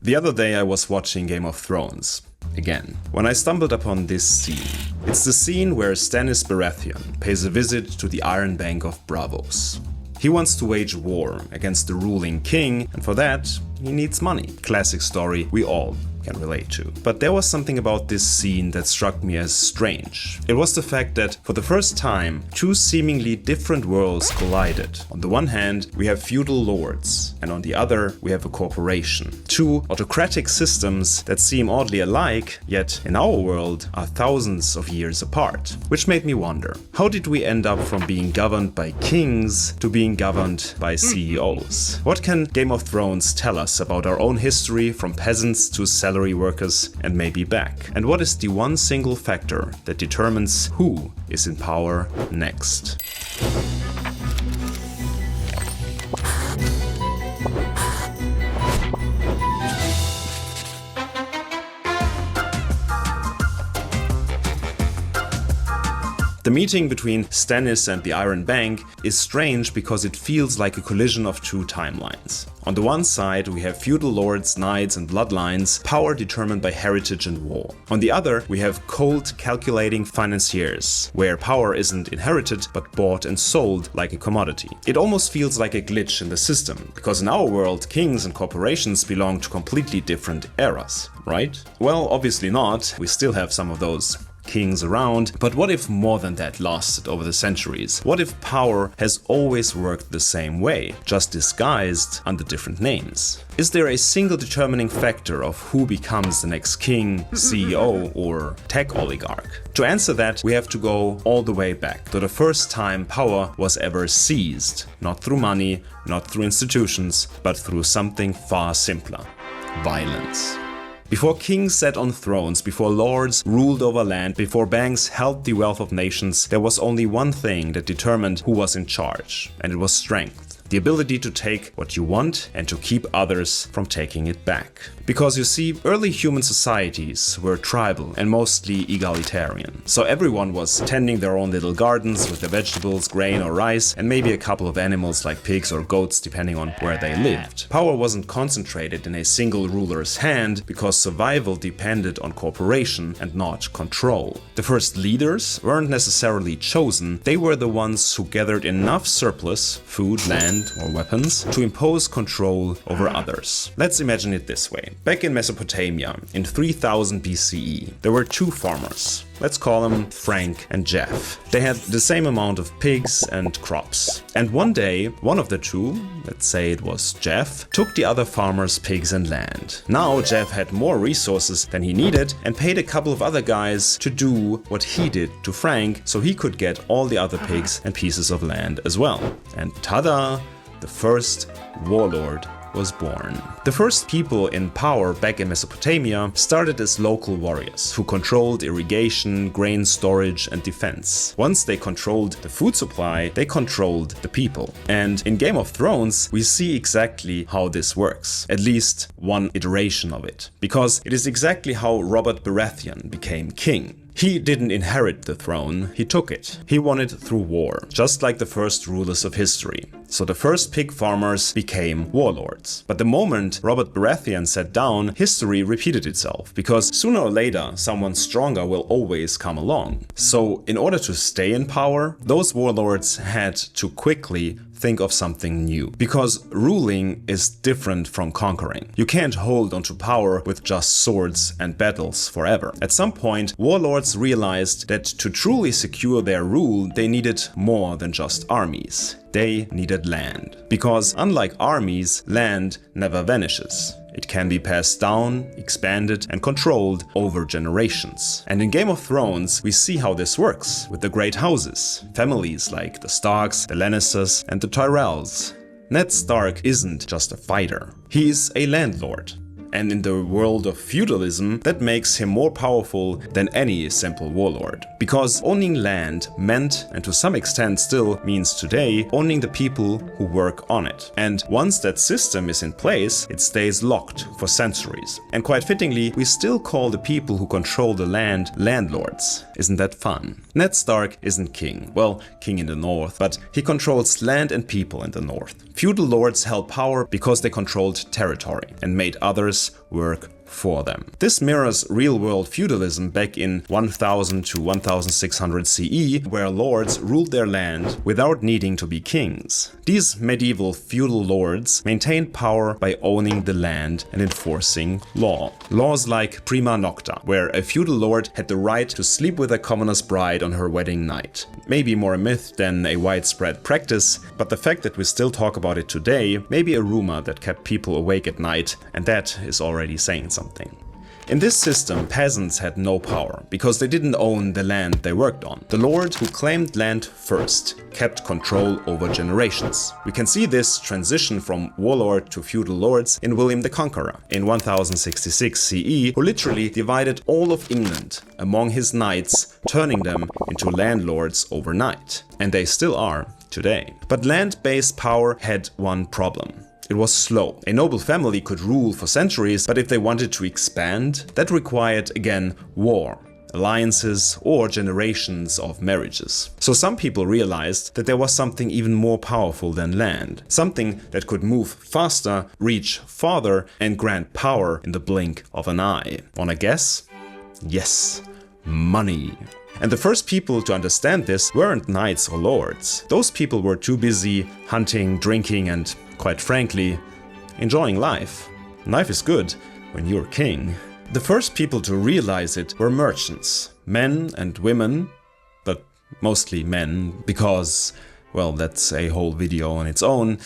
The other day I was watching Game of Thrones again, when I stumbled upon this scene. It's the scene where Stannis Baratheon pays a visit to the Iron Bank of Bravos. He wants to wage war against the ruling king, and for that, he needs money. Classic story we all can relate to. But there was something about this scene that struck me as strange. It was the fact that, for the first time, two seemingly different worlds collided. On the one hand, we have feudal lords, and on the other, we have a corporation. Two autocratic systems that seem oddly alike, yet in our world are thousands of years apart. Which made me wonder, how did we end up from being governed by kings to being governed by CEOs? What can Game of Thrones tell us about our own history, from peasants to salary workers and maybe back? And what is the one single factor that determines who is in power next? The meeting between Stannis and the Iron Bank is strange because it feels like a collision of two timelines. On the one side, we have feudal lords, knights and bloodlines, power determined by heritage and war. On the other, we have cold, calculating financiers, where power isn't inherited but bought and sold like a commodity. It almost feels like a glitch in the system, because in our world, kings and corporations belong to completely different eras, right? Well, obviously not. We still have some of those kings around, but what if more than that lasted over the centuries? What if power has always worked the same way, just disguised under different names? Is there a single determining factor of who becomes the next king, CEO, or tech oligarch? To answer that, we have to go all the way back to the first time power was ever seized, not through money, not through institutions, but through something far simpler: violence. Before kings sat on thrones, before lords ruled over land, before banks held the wealth of nations, there was only one thing that determined who was in charge, and it was strength. The ability to take what you want and to keep others from taking it back. Because you see, early human societies were tribal and mostly egalitarian. So everyone was tending their own little gardens with their vegetables, grain or rice, and maybe a couple of animals like pigs or goats depending on where they lived. Power wasn't concentrated in a single ruler's hand because survival depended on cooperation and not control. The first leaders weren't necessarily chosen, they were the ones who gathered enough surplus, food, land, or weapons to impose control over others. Let's imagine it this way. Back in Mesopotamia, in 3000 BCE, there were two farmers. Let's call them Frank and Jeff. They had the same amount of pigs and crops. And one day, one of the two, let's say it was Jeff, took the other farmer's pigs and land. Now Jeff had more resources than he needed and paid a couple of other guys to do what he did to Frank so he could get all the other pigs and pieces of land as well. And tada! The first warlord was born. The first people in power back in Mesopotamia started as local warriors who controlled irrigation, grain storage and defense. Once they controlled the food supply, they controlled the people. And in Game of Thrones, we see exactly how this works, at least one iteration of it, because it is exactly how Robert Baratheon became king. He didn't inherit the throne, he took it. He won it through war, just like the first rulers of history. So the first pig farmers became warlords. But the moment Robert Baratheon sat down, history repeated itself, because sooner or later someone stronger will always come along. So in order to stay in power, those warlords had to quickly think of something new. Because ruling is different from conquering. You can't hold onto power with just swords and battles forever. At some point, warlords realized that to truly secure their rule, they needed more than just armies. They needed land. Because unlike armies, land never vanishes. It can be passed down, expanded and controlled over generations. And in Game of Thrones, we see how this works with the great houses, families like the Starks, the Lannisters and the Tyrells. Ned Stark isn't just a fighter, he is a landlord. And in the world of feudalism, that makes him more powerful than any simple warlord. Because owning land meant, and to some extent still means today, owning the people who work on it. And once that system is in place, it stays locked for centuries. And quite fittingly, we still call the people who control the land landlords. Isn't that fun? Ned Stark isn't king. Well, king in the north, but he controls land and people in the north. Feudal lords held power because they controlled territory and made others bankers work for them. This mirrors real-world feudalism back in 1000 to 1600 CE, where lords ruled their land without needing to be kings. These medieval feudal lords maintained power by owning the land and enforcing law. Laws like prima nocta, where a feudal lord had the right to sleep with a commoner's bride on her wedding night. Maybe more a myth than a widespread practice, but the fact that we still talk about it today may be a rumor that kept people awake at night, and that is already saying something. In this system, peasants had no power, because they didn't own the land they worked on. The lord who claimed land first kept control over generations. We can see this transition from warlord to feudal lords in William the Conqueror in 1066 CE, who literally divided all of England among his knights, turning them into landlords overnight. And they still are today. But land-based power had one problem. It was slow. A noble family could rule for centuries, but if they wanted to expand, that required, again, war, alliances, or generations of marriages. So some people realized that there was something even more powerful than land, something that could move faster, reach farther, and grant power in the blink of an eye. Wanna guess? Yes, money. And the first people to understand this weren't knights or lords. Those people were too busy hunting, drinking, and quite frankly, enjoying life. Life is good when you're king. The first people to realize it were merchants, men and women, but mostly men, because, well, that's a whole video on its own.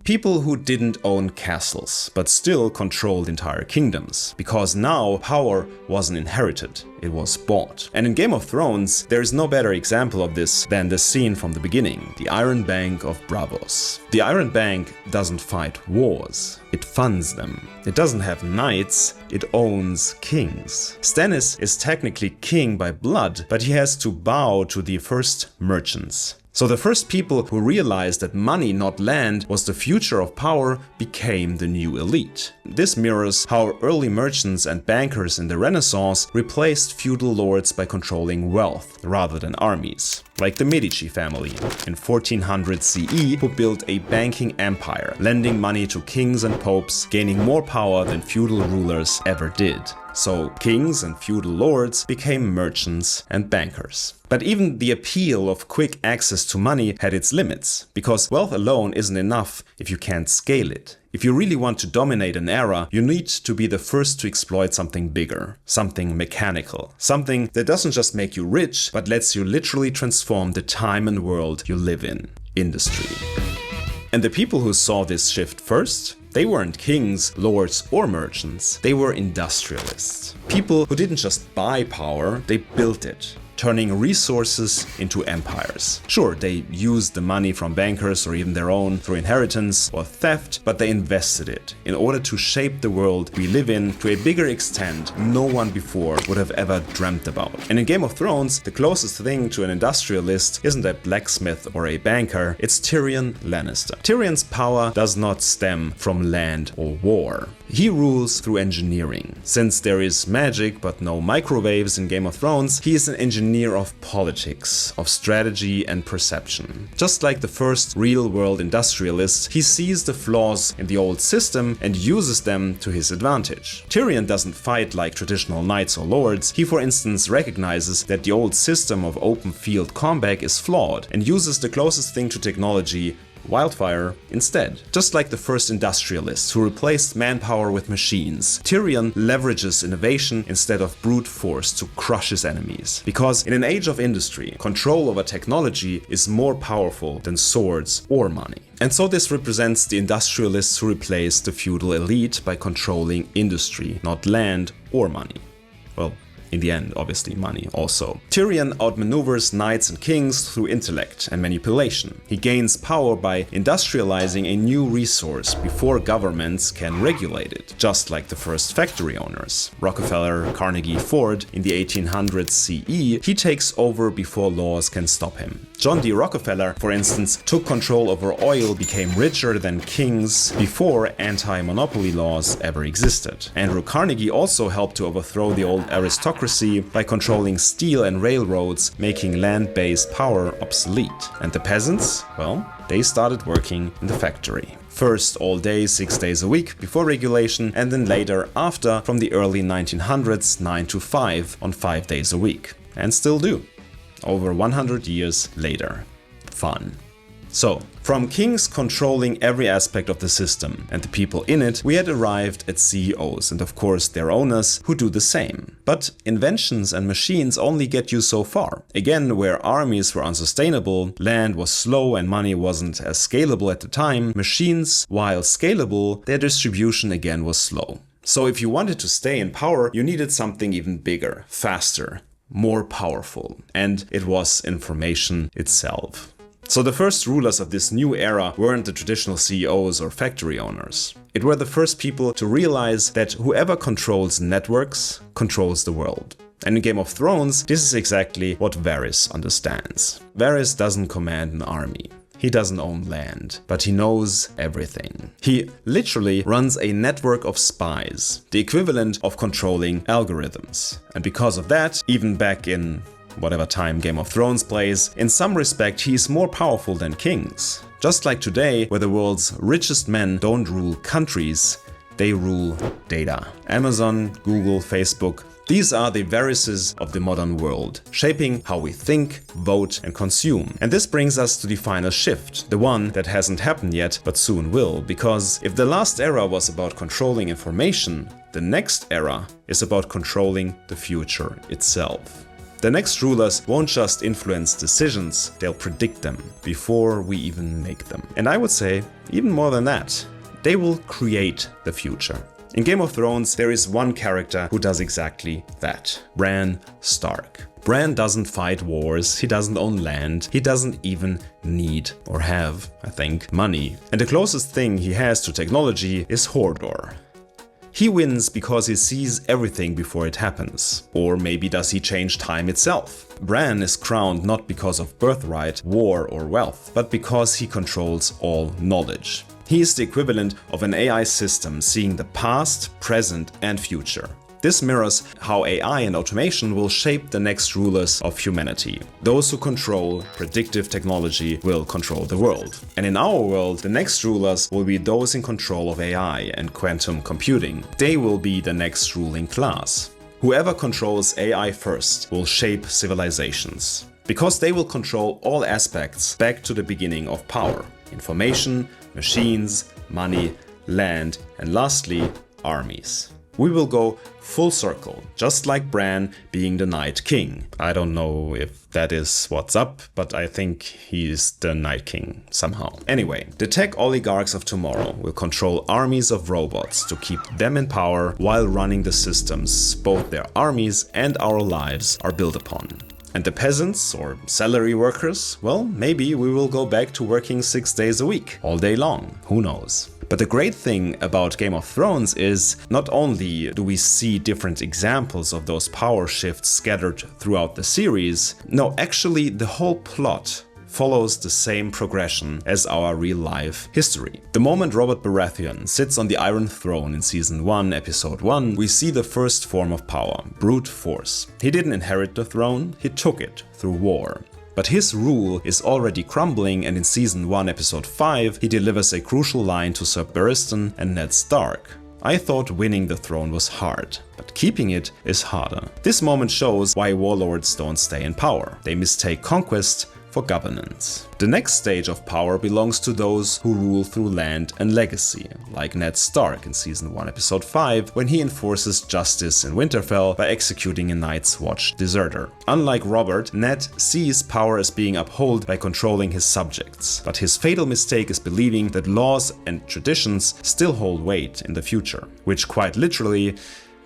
People who didn't own castles, but still controlled entire kingdoms, because now power wasn't inherited, it was bought. And in Game of Thrones, there is no better example of this than the scene from the beginning, the Iron Bank of Bravos. The Iron Bank doesn't fight wars, it funds them. It doesn't have knights, it owns kings. Stannis is technically king by blood, but he has to bow to the first merchants. So the first people who realized that money, not land, was the future of power became the new elite. This mirrors how early merchants and bankers in the Renaissance replaced feudal lords by controlling wealth rather than armies. Like the Medici family in 1400 CE, who built a banking empire, lending money to kings and popes, gaining more power than feudal rulers ever did. So kings and feudal lords became merchants and bankers. But even the appeal of quick access to money had its limits, because wealth alone isn't enough if you can't scale it. If you really want to dominate an era, you need to be the first to exploit something bigger, something mechanical, something that doesn't just make you rich, but lets you literally transform the time and world you live in, industry. And the people who saw this shift first, they weren't kings, lords, or merchants. They were industrialists. People who didn't just buy power, they built it, turning resources into empires. Sure, they used the money from bankers or even their own through inheritance or theft, but they invested it in order to shape the world we live in to a bigger extent no one before would have ever dreamt about. And in Game of Thrones, the closest thing to an industrialist isn't a blacksmith or a banker, it's Tyrion Lannister. Tyrion's power does not stem from land or war. He rules through engineering. Since there is magic but no microwaves in Game of Thrones, he is an engineer of politics, of strategy and perception. Just like the first real-world industrialist, he sees the flaws in the old system and uses them to his advantage. Tyrion doesn't fight like traditional knights or lords. He, for instance, recognizes that the old system of open field combat is flawed and uses the closest thing to technology, wildfire, instead. Just like the first industrialists who replaced manpower with machines, Tyrion leverages innovation instead of brute force to crush his enemies. Because in an age of industry, control over technology is more powerful than swords or money. And so this represents the industrialists who replaced the feudal elite by controlling industry, not land or money. Well, in the end, obviously, money also. Tyrion outmaneuvers knights and kings through intellect and manipulation. He gains power by industrializing a new resource before governments can regulate it, just like the first factory owners. Rockefeller, Carnegie, Ford in the 1800s CE, he takes over before laws can stop him. John D. Rockefeller, for instance, took control over oil, became richer than kings before anti-monopoly laws ever existed. Andrew Carnegie also helped to overthrow the old aristocracy by controlling steel and railroads, making land-based power obsolete. And the peasants? Well, they started working in the factory. First all day, 6 days a week before regulation, and then later after from the early 1900s 9 to 5 on 5 days a week. And still do. Over 100 years later. Fun. So, from kings controlling every aspect of the system and the people in it, we had arrived at CEOs and of course their owners who do the same. But inventions and machines only get you so far. Again, where armies were unsustainable, land was slow and money wasn't as scalable at the time, machines, while scalable, their distribution again was slow. So if you wanted to stay in power, you needed something even bigger, faster, more powerful, and it was information itself. So the first rulers of this new era weren't the traditional CEOs or factory owners. It were the first people to realize that whoever controls networks controls the world. And in Game of Thrones, this is exactly what Varys understands. Varys doesn't command an army. He doesn't own land, but he knows everything. He literally runs a network of spies, the equivalent of controlling algorithms. And because of that, even back in whatever time Game of Thrones plays, in some respect he is more powerful than kings. Just like today, where the world's richest men don't rule countries, they rule data. Amazon, Google, Facebook, these are the Varyses of the modern world, shaping how we think, vote and consume. And this brings us to the final shift, the one that hasn't happened yet but soon will, because if the last era was about controlling information, the next era is about controlling the future itself. The next rulers won't just influence decisions, they'll predict them before we even make them. And I would say, even more than that, they will create the future. In Game of Thrones, there is one character who does exactly that. Bran Stark. Bran doesn't fight wars, he doesn't own land, he doesn't even need or have, I think, money. And the closest thing he has to technology is Hodor. He wins because he sees everything before it happens. Or maybe does he change time itself? Bran is crowned not because of birthright, war or wealth, but because he controls all knowledge. He is the equivalent of an AI system seeing the past, present and future. This mirrors how AI and automation will shape the next rulers of humanity. Those who control predictive technology will control the world. And in our world, the next rulers will be those in control of AI and quantum computing. They will be the next ruling class. Whoever controls AI first will shape civilizations, because they will control all aspects back to the beginning of power: information, machines, money, land, and lastly, armies. We will go full circle, just like Bran being the Night King. I don't know if that is what's up, but I think he's the Night King somehow. Anyway, the tech oligarchs of tomorrow will control armies of robots to keep them in power while running the systems both their armies and our lives are built upon. And the peasants or salary workers, well, maybe we will go back to working 6 days a week, all day long, who knows. But the great thing about Game of Thrones is not only do we see different examples of those power shifts scattered throughout the series, no, actually the whole plot follows the same progression as our real-life history. The moment Robert Baratheon sits on the Iron Throne in Season 1, Episode 1, we see the first form of power, brute force. He didn't inherit the throne, he took it through war. But his rule is already crumbling, and in Season 1, Episode 5, he delivers a crucial line to Sir Barristan and Ned Stark. I thought winning the throne was hard, but keeping it is harder. This moment shows why warlords don't stay in power. They mistake conquest for governance. The next stage of power belongs to those who rule through land and legacy, like Ned Stark in Season 1, Episode 5, when he enforces justice in Winterfell by executing a Night's Watch deserter. Unlike Robert, Ned sees power as being upheld by controlling his subjects, but his fatal mistake is believing that laws and traditions still hold weight in the future, which quite literally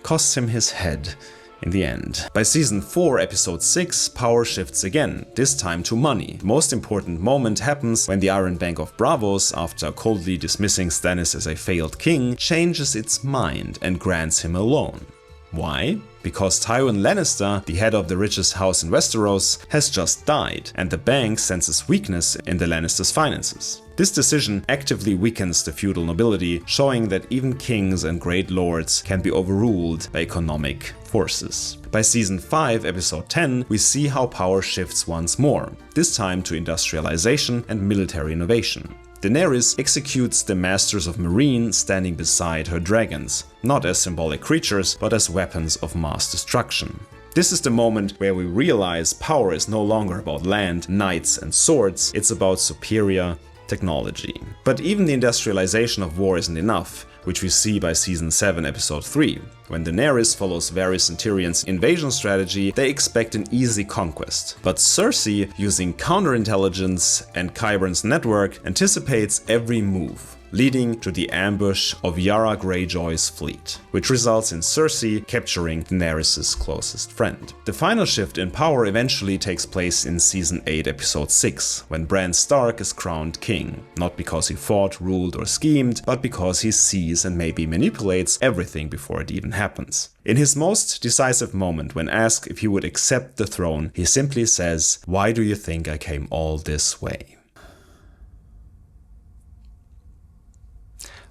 costs him his head in the end. By Season 4, Episode 6, power shifts again, this time to money. The most important moment happens when the Iron Bank of Bravos, after coldly dismissing Stannis as a failed king, changes its mind and grants him a loan. Why? Because Tyrion Lannister, the head of the richest house in Westeros, has just died, and the bank senses weakness in the Lannisters' finances. This decision actively weakens the feudal nobility, showing that even kings and great lords can be overruled by economic forces. By Season 5, Episode 10, we see how power shifts once more, this time to industrialization and military innovation. Daenerys executes the Masters of Meereen standing beside her dragons, not as symbolic creatures, but as weapons of mass destruction. This is the moment where we realize power is no longer about land, knights, and swords, it's about superior technology. But even the industrialization of war isn't enough, which we see by Season 7, Episode 3. When Daenerys follows Varys and Tyrion's invasion strategy, they expect an easy conquest. But Cersei, using counterintelligence and Qyburn's network, anticipates every move, leading to the ambush of Yara Greyjoy's fleet, which results in Cersei capturing Daenerys' closest friend. The final shift in power eventually takes place in Season 8, Episode 6, when Bran Stark is crowned king, not because he fought, ruled, or schemed, but because he sees and maybe manipulates everything before it even happens. In his most decisive moment, when asked if he would accept the throne, he simply says, "Why do you think I came all this way?"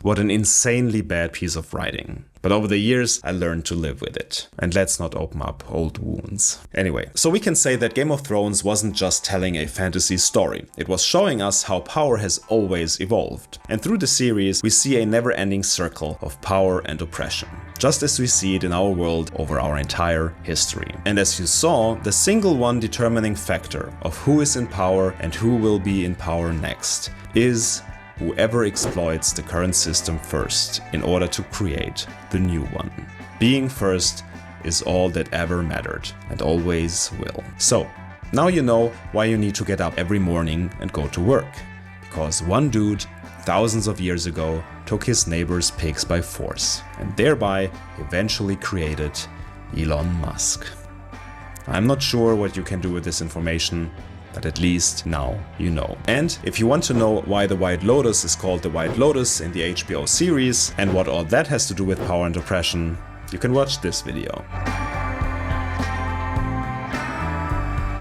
What an insanely bad piece of writing. But over the years, I learned to live with it. And let's not open up old wounds. Anyway, so we can say that Game of Thrones wasn't just telling a fantasy story. It was showing us how power has always evolved. And through the series, we see a never-ending circle of power and oppression, just as we see it in our world over our entire history. And as you saw, the single one determining factor of who is in power and who will be in power next is whoever exploits the current system first in order to create the new one. Being first is all that ever mattered and always will. So, now you know why you need to get up every morning and go to work. Because one dude, thousands of years ago, took his neighbor's pigs by force and thereby eventually created Elon Musk. I'm not sure what you can do with this information, but at least now you know. And if you want to know why the White Lotus is called the White Lotus in the HBO series and what all that has to do with power and oppression, you can watch this video.